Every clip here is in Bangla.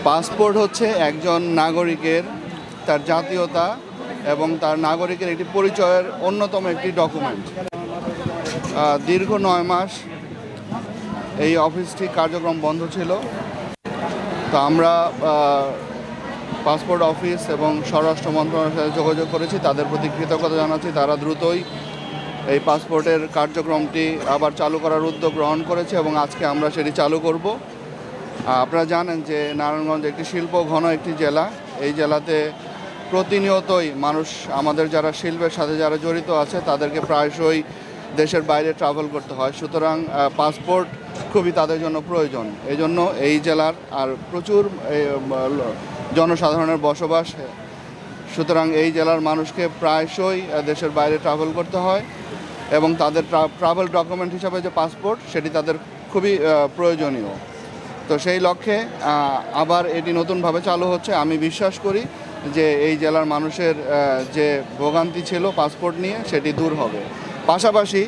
পাসপোর্ট হচ্ছে একজন নাগরিকের তার জাতীয়তা এবং তার নাগরিকের একটি পরিচয়ের অন্যতম একটি ডকুমেন্ট। দীর্ঘ 9 মাস এই অফিসটি কার্যক্রম বন্ধ ছিল। তো আমরা পাসপোর্ট অফিস এবং স্বরাষ্ট্র মন্ত্রণালয়ের সাথে যোগাযোগ করেছি, তাদের প্রতি কৃতজ্ঞতা জানাচ্ছি। তারা দ্রুতই এই পাসপোর্টের কার্যক্রমটি আবার চালু করার উদ্যোগ গ্রহণ করেছে এবং আজকে আমরা সেটি চালু করব। আপনারা জানেন যে নারায়ণগঞ্জ একটি শিল্প ঘন একটি জেলা। এই জেলাতে প্রতিনিয়তই মানুষ, আমাদের যারা শিল্পের সাথে যারা জড়িত আছে, তাদেরকে প্রায়শই দেশের বাইরে ট্রাভেল করতে হয়। সুতরাং পাসপোর্ট খুবই তাদের জন্য প্রয়োজন। এই জন্য এই জেলার আর প্রচুর জনসাধারণের বসবাস, সুতরাং এই জেলার মানুষকে প্রায়শই দেশের বাইরে ট্রাভেল করতে হয় এবং তাদের ট্রাভেল ডকুমেন্ট হিসাবে যে পাসপোর্ট, সেটি তাদের খুবই প্রয়োজনীয়। তো সেই লক্ষ্যে আবার এটি নতুনভাবে চালু হচ্ছে। আমি বিশ্বাস করি যে এই জেলার মানুষের যে ভোগান্তি ছিল পাসপোর্ট নিয়ে, সেটি দূর হবে। পাশাপাশি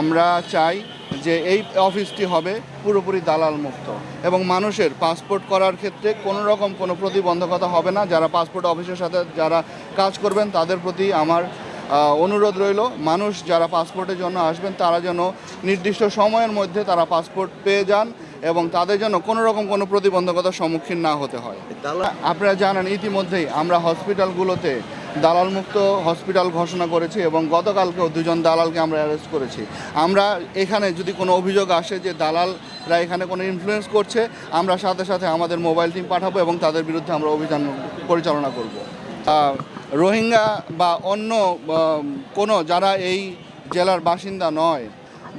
আমরা চাই যে এই অফিসটি হবে পুরোপুরি দালাল মুক্ত এবং মানুষের পাসপোর্ট করার ক্ষেত্রে কোনো রকম কোনো প্রতিবন্ধকতা হবে না। যারা পাসপোর্ট অফিসের সাথে যারা কাজ করবেন, তাদের প্রতি আমার অনুরোধ রইল, মানুষ যারা পাসপোর্টের জন্য আসবেন তারা যেন নির্দিষ্ট সময়ের মধ্যে তারা পাসপোর্ট পেয়ে যান এবং তাদের জন্য কোনো রকম কোনো প্রতিবন্ধকতার সম্মুখীন না হতে হয়। আপনারা জানেন ইতিমধ্যেই আমরা হসপিটালগুলোতে দালাল মুক্ত হসপিটাল ঘোষণা করেছি এবং গতকালকেও 2 জন দালালকে আমরা অ্যারেস্ট করেছি। আমরা এখানে যদি কোনো অভিযোগ আসে যে দালালরা এখানে কোনো ইনফ্লুয়েন্স করছে, আমরা সাথে সাথে আমাদের মোবাইল টিম পাঠাবো এবং তাদের বিরুদ্ধে আমরা অভিযান পরিচালনা করব। রোহিঙ্গা বা অন্য কোনো যারা এই জেলার বাসিন্দা নয়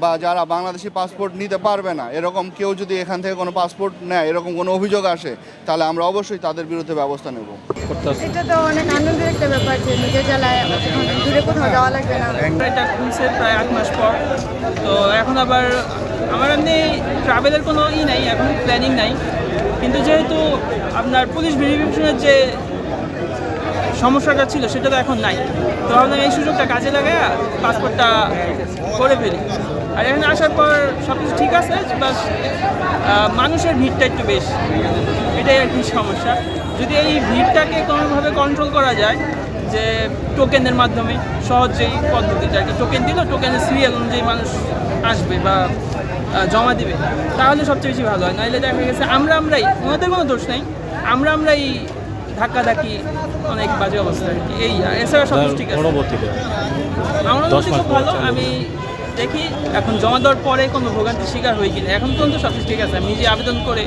বা যারা বাংলাদেশি পাসপোর্ট নিতে পারবে না, এরকম কেউ যদি এখান থেকে কোনো পাসপোর্ট নেয়, এরকম কোনো অভিযোগ আসে, তাহলে আমরা অবশ্যই তাদের বিরুদ্ধে ব্যবস্থা নেব। এটা তো অনেক আনন্দের একটা ব্যাপার যে নিজের জেলায় দূরে কোথাও যাওয়া লাগবে না। এটা খুলছে প্রায় 8 মাস পর। তো এখন আবার আমার এমনি ট্রাভেলের কোনো নাই, এখন প্ল্যানিং নাই। কিন্তু যেহেতু আপনার পুলিশ ভেরিফিকেশনের যে সমস্যাটা ছিল সেটা তো এখন নাই, তো ভাবলাম এই সুযোগটা কাজে লাগায় পাসপোর্টটা করে ফেলি। আর এখানে আসার পর সব কিছু ঠিক আছে, বাস মানুষের ভিড়টা একটু বেশি, এটাই আর কি সমস্যা। যদি এই ভিড়টাকে কোনোভাবে কন্ট্রোল করা যায়, যে টোকেনের মাধ্যমে সহজ যেই পদ্ধতিটা আর কি, টোকেন দিল, টোকেনের সিরিয়াল অনুযায়ী মানুষ আসবে বা জমা দিবে, তাহলে সবচেয়ে বেশি ভালো হয়। নাহলে দেখা গেছে আমরাই, ওনাদের কোনো দোষ নেই, আমরাই ধাক্কাধাক্কি, অনেক বাজে অবস্থা আর কি। এই এছাড়া সব ঠিক আছে, আমার অনুভূতি খুব ভালো। আমি দেখি এখন জমা দেওয়ার পরে কোনো ভোগান্তির শিকার হই কিনা। এখন পর্যন্ত সব কিছু ঠিক আছে। আমি নিজে আবেদন করে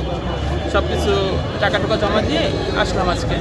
সব কিছু টাকা জমা দিয়ে আসলাম আজকে।